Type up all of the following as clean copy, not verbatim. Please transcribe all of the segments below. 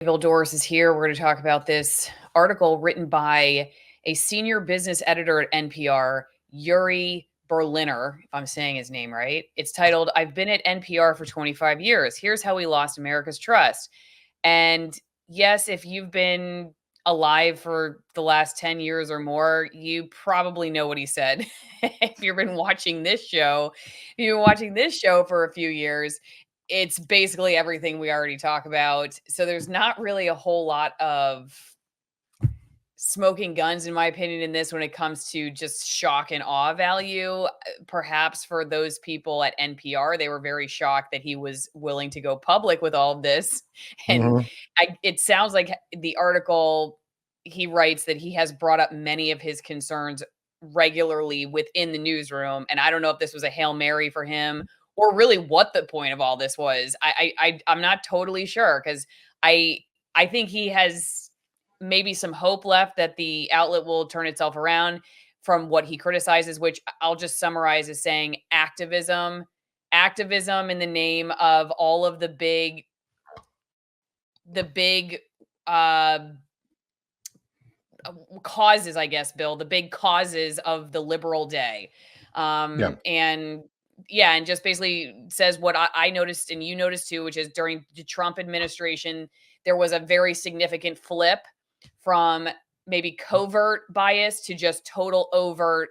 Bill Doris is here. We're going to talk about this article written by a senior business editor at NPR, Yuri Berliner, if I'm saying his name right. It's titled, I've been at NPR for 25 years. Here's how we lost America's trust. And yes, if you've been alive for the last 10 years or more, you probably know what he said. If you've been watching this show, for a few years, it's basically everything we already talk about. So there's not really a whole lot of smoking guns, in my opinion, in this when it comes to just shock and awe value. Perhaps for those people at NPR, they were very shocked that he was willing to go public with all of this. And Mhm. it sounds like the article, he writes that he has brought up many of his concerns regularly within the newsroom. And I don't know if this was a Hail Mary for him or really what the point of all this was. I'm not totally sure because I I think he has maybe some hope left that the outlet will turn itself around from what he criticizes, which I'll just summarize as saying activism in the name of all of the big uh causes, I guess, Bill, the big causes of the liberal day. Yeah. And yeah, and just basically says what I noticed and you noticed too, which is during the Trump administration, there was a very significant flip from maybe covert bias to just total overt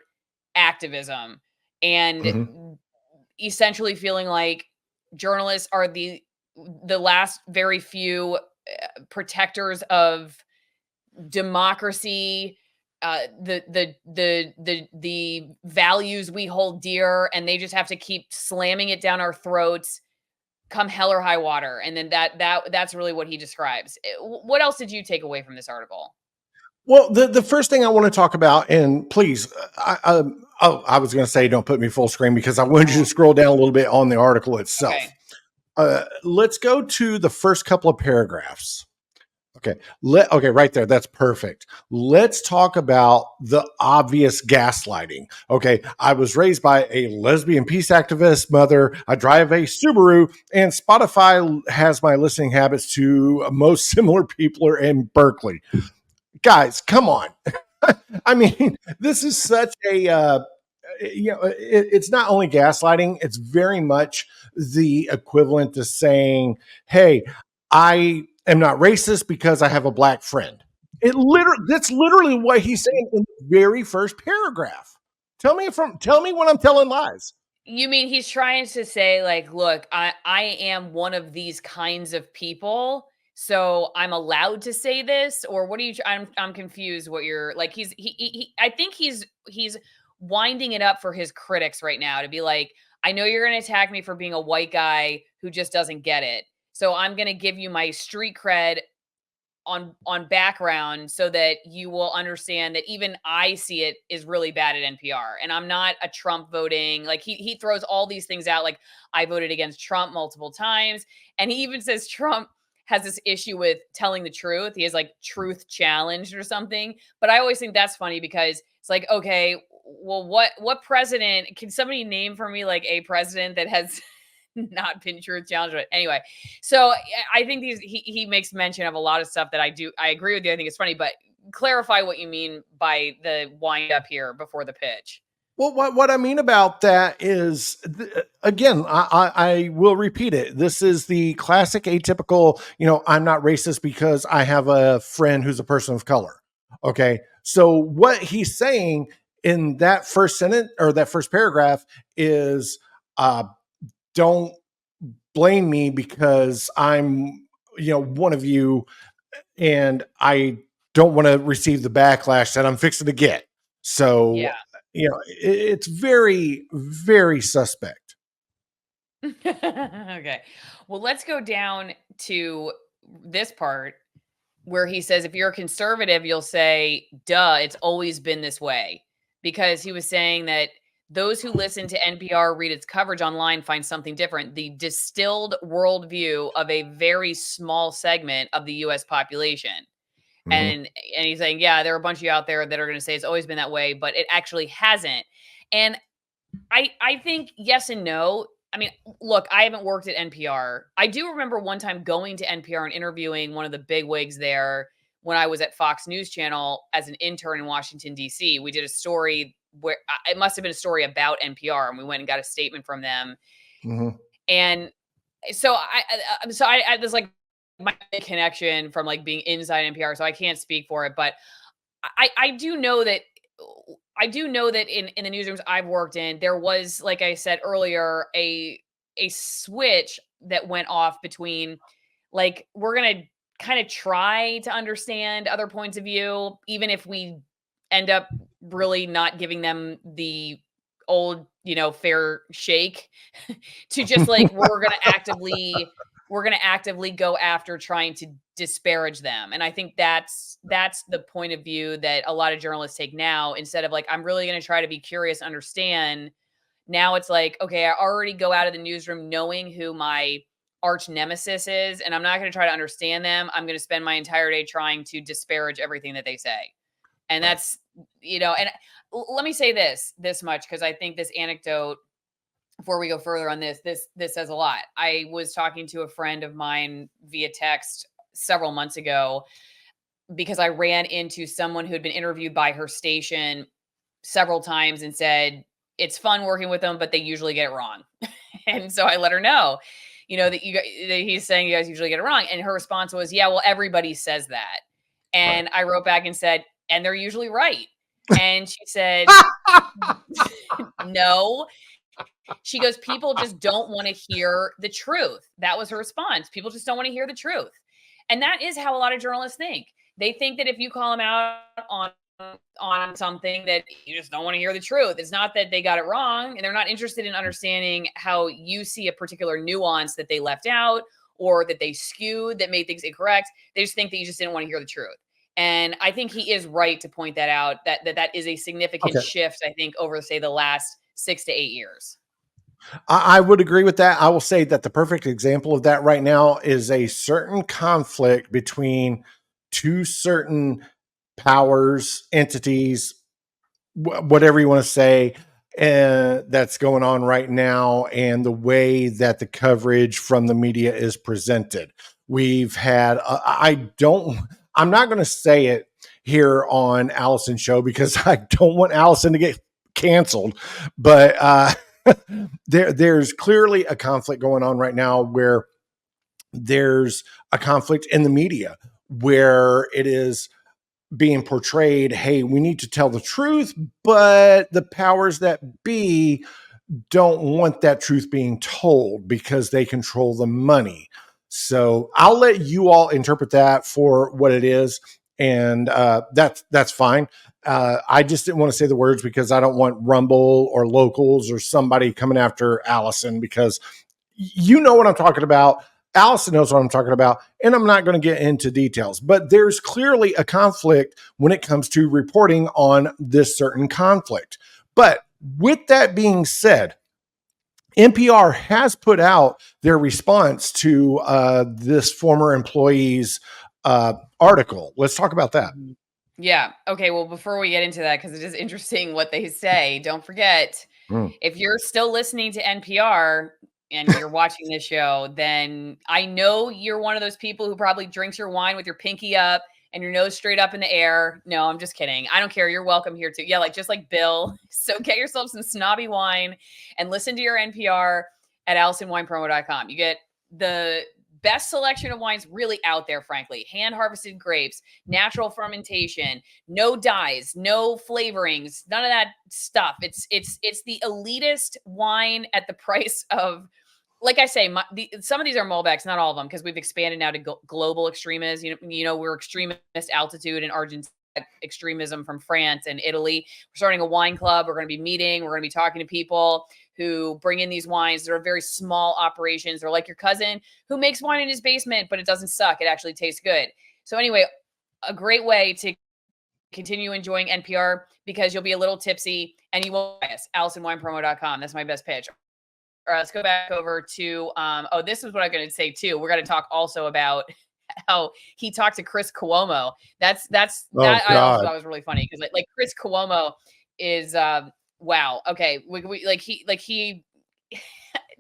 activism. And Mhm. essentially feeling like journalists are the last very few protectors of democracy, the values we hold dear, and they just have to keep slamming it down our throats, come hell or high water. And then that's really what he describes. What else did you take away from this article? Well, the first thing I want to talk about, and please, I was going to say don't put me full screen because I wanted you to scroll down a little bit on the article itself. Okay. Let's go to the first couple of paragraphs. Okay. Okay, right there. That's perfect. Let's talk about the obvious gaslighting. Okay. I was raised by a lesbian peace activist mother. I drive a Subaru, and Spotify has my listening habits to most similar people are in Berkeley. Guys, come on. I mean, this is such a it's not only gaslighting, it's very much the equivalent to saying, hey, I am not racist because I have a black friend. That's literally what he's saying in the very first paragraph. Tell me when I'm telling lies. You mean he's trying to say, like, look, I am one of these kinds of people, so I'm allowed to say this? Or what are you I'm confused what you're like. I think he's winding it up for his critics right now to be like, I know you're going to attack me for being a white guy who just doesn't get it. So I'm going to give you my street cred on background so that you will understand that even I see it is really bad at NPR. And I'm not a Trump voting. Like he throws all these things out like I voted against Trump multiple times, and he even says Trump has this issue with telling the truth. He has like truth challenged or something. But I always think that's funny because it's like, okay, well, what president can somebody name for me like a president that has not been truth challenged? But anyway, so I think he makes mention of a lot of stuff that I agree with you. I think it's funny, but clarify what you mean by the wind up here before the pitch. Well, what I mean about that is, again, I will repeat it. This is the classic atypical, I'm not racist because I have a friend who's a person of color. Okay. So what he's saying in that first sentence or that first paragraph is, uh, don't blame me because I'm, one of you, and I don't want to receive the backlash that I'm fixing to get. Yeah. So, it's very, very suspect. Okay. Well, let's go down to this part where he says, if you're a conservative, you'll say, duh, it's always been this way. Because he was saying that those who listen to NPR, read its coverage online, find something different. The distilled worldview of a very small segment of the US population. Mhm. And he's saying, yeah, there are a bunch of you out there that are going to say it's always been that way, but it actually hasn't. And I think yes and no. I mean, look, I haven't worked at NPR. I do remember one time going to NPR and interviewing one of the big wigs there when I was at Fox News Channel as an intern in Washington, D.C. We did a story where it must have been a story about NPR, and we went and got a statement from them. Mhm. And so I there's like my connection from like being inside NPR, so I can't speak for it, but I do know that in the newsrooms I've worked in, there was, like I said earlier, a switch that went off between like we're gonna kind of try to understand other points of view, even if we end up really not giving them the old, fair shake, to just like we're gonna actively go after trying to disparage them. And I think that's the point of view that a lot of journalists take now. Instead of like, I'm really gonna try to be curious, understand. Now it's like, okay, I already go out of the newsroom knowing who my arch nemesis is, and I'm not gonna try to understand them. I'm gonna spend my entire day trying to disparage everything that they say. And Right. that's, and let me say this much, because I think this anecdote, before we go further on this says a lot. I was talking to a friend of mine via text several months ago because I ran into someone who had been interviewed by her station several times and said, it's fun working with them, but they usually get it wrong. And so I let her know, that that he's saying you guys usually get it wrong. And her response was, yeah, well, everybody says that. Right. And I wrote back and said, and they're usually right. And she said, no. She goes, people just don't want to hear the truth. That was her response. People just don't want to hear the truth. And that is how a lot of journalists think. They think that if you call them out on something, that you just don't want to hear the truth. It's not that they got it wrong, and they're not interested in understanding how you see a particular nuance that they left out or that they skewed that made things incorrect. They just think that you just didn't want to hear the truth. And I think he is right to point that out, that is a significant Okay. shift, I think, over, say, the last 6 to 8 years. I would agree with that. I will say that the perfect example of that right now is a certain conflict between two certain powers, entities, whatever you want to say, that's going on right now, and the way that the coverage from the media is presented. We've had, I'm not going to say it here on Allison's show because I don't want Allison to get canceled, but there's clearly a conflict going on right now where there's a conflict in the media where it is being portrayed, hey, we need to tell the truth, but the powers that be don't want that truth being told because they control the money. So I'll let you all interpret that for what it is, and that's fine. I just didn't want to say the words because I don't want Rumble or Locals or somebody coming after Allison, because you know what I'm talking about. Allison knows what I'm talking about, and I'm not going to get into details, but there's clearly a conflict when it comes to reporting on this certain conflict. But with that being said, NPR has put out their response to this former employee's article. Let's talk about that. Mhm. Yeah. Okay. Well, before we get into that, because it is interesting what they say, don't forget, Mm. if you're still listening to NPR and you're watching this show, then I know you're one of those people who probably drinks your wine with your pinky up and your nose straight up in the air. No, I'm just kidding. I don't care. You're welcome here too. Yeah, like just like Bill. So get yourself some snobby wine and listen to your NPR at AllisonWinePromo.com. You get the best selection of wines really out there, frankly. Hand harvested grapes, natural fermentation, no dyes, no flavorings, none of that stuff. It's the elitist wine at the price of, like I say, some of these are Malbecs, not all of them, because we've expanded now to global extremism. We're extremist altitude in Argentina, extremism from France and Italy. We're starting a wine club. We're going to be meeting. We're going to be talking to people who bring in these wines. They're very small operations. They're like your cousin who makes wine in his basement, but it doesn't suck. It actually tastes good. So anyway, a great way to continue enjoying NPR because you'll be a little tipsy and you won't bias. AllisonWinePromo.com. That's my best pitch. All right, let's go back over to this is what I'm going to say too. We're going to talk also about how he talked to Chris Cuomo. That Oh I also God. thought was really funny because like Chris Cuomo is wow. Okay, we like he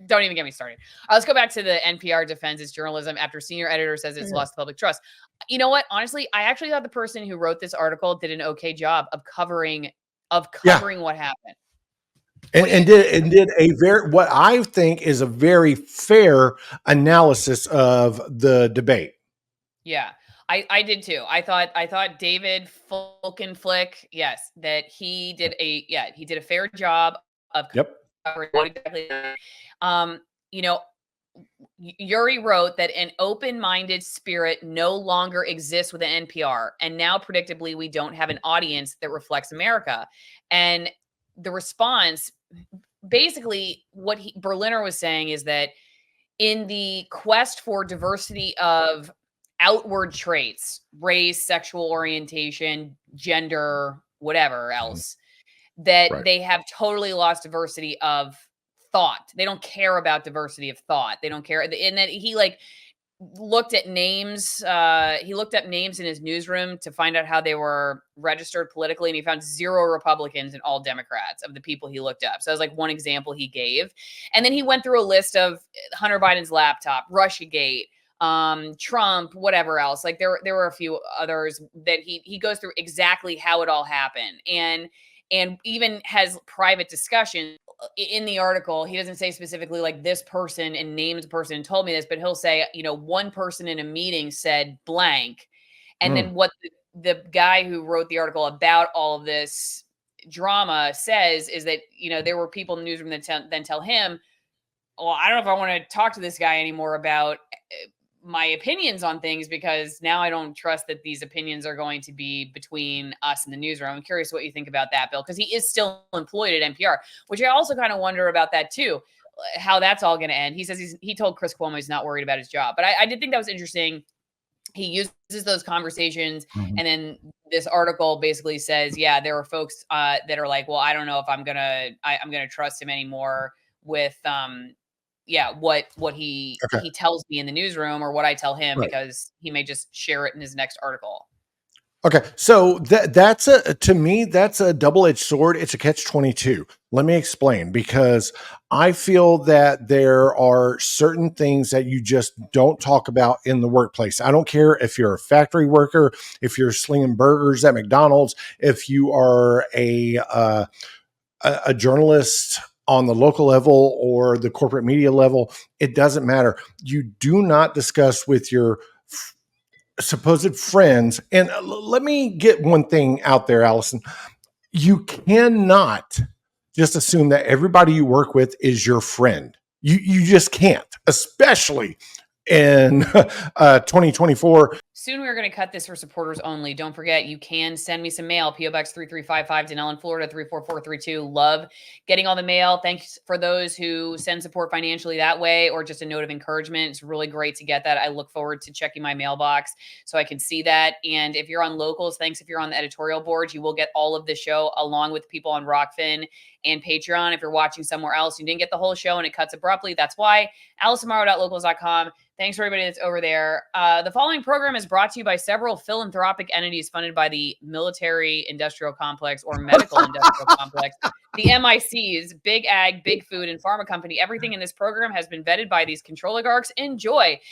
Don't even get me started. Let's go back to the NPR defends its journalism after senior editor says it's Yeah. lost public trust. You know what? Honestly, I actually thought the person who wrote this article did an okay job of covering Yeah. what happened. And, What do you? and did a very, what I think is a very fair analysis of the debate. Yeah, I did too. I thought David Fulkenflick, yes, that he did a fair job of Yep. covering what exactly. Um, you know, Yuri wrote that an open-minded spirit no longer exists within NPR, and now predictably we don't have an audience that reflects America. And the response, basically, what Berliner was saying is that in the quest for diversity of outward traits, race, sexual orientation, gender, whatever Mhm. else, that Right. they have totally lost diversity of thought. They don't care about diversity of thought. They don't care. And that he like looked at names. He looked up names in his newsroom to find out how they were registered politically, and he found zero Republicans and all Democrats of the people he looked up. So that was like one example he gave. And then he went through a list of Hunter Biden's laptop, Russiagate, Trump, whatever else. Like there were a few others that he goes through exactly how it all happened, and even has private discussions in the article. He doesn't say specifically like this person and names the person and told me this, but he'll say, one person in a meeting said blank. And Mm. then what the guy who wrote the article about all of this drama says is that, there were people in the newsroom that then tell him, well, I don't know if I want to talk to this guy anymore about my opinions on things, because now I don't trust that these opinions are going to be between us and the newsroom. I'm curious what you think about that, Bill, because he is still employed at NPR, which I also kind of wonder about that too, how that's all going to end. He says he told Chris Cuomo he's not worried about his job, but I did think that was interesting. He uses those conversations, Mhm. and then this article basically says, yeah, there are folks that are like, well, I don't know if I'm gonna trust him anymore with yeah, what Okay. he tells me in the newsroom or what I tell him, Right. because he may just share it in his next article. Okay, so that's a, to me, that's a double-edged sword. It's a catch-22. Let me explain, because I feel that there are certain things that you just don't talk about in the workplace. I don't care if you're a factory worker, if you're slinging burgers at McDonald's, if you are a journalist on the local level or the corporate media level. It doesn't matter. You do not discuss with your supposed friends. And let me get one thing out there, Allison. You cannot just assume that everybody you work with is your friend. You just can't, especially in 2024. Soon we're going to cut this for supporters only. Don't forget, you can send me some mail. PO Box 3355, Denellen, Florida 34432. Love getting all the mail. Thanks for those who send support financially that way, or just a note of encouragement. It's really great to get that. I look forward to checking my mailbox so I can see that. And if you're on locals, thanks. If you're on the editorial board, you will get all of the show along with people on Rockfin and Patreon. If you're watching somewhere else, you didn't get the whole show and it cuts abruptly. That's why. AllisonMorrow.locals.com. Thanks for everybody that's over there. The following program is brought to you by several philanthropic entities funded by the military industrial complex or medical industrial complex, the MICs, Big Ag, Big Food, and Pharma Company. Everything in this program has been vetted by these control oligarchs. Enjoy.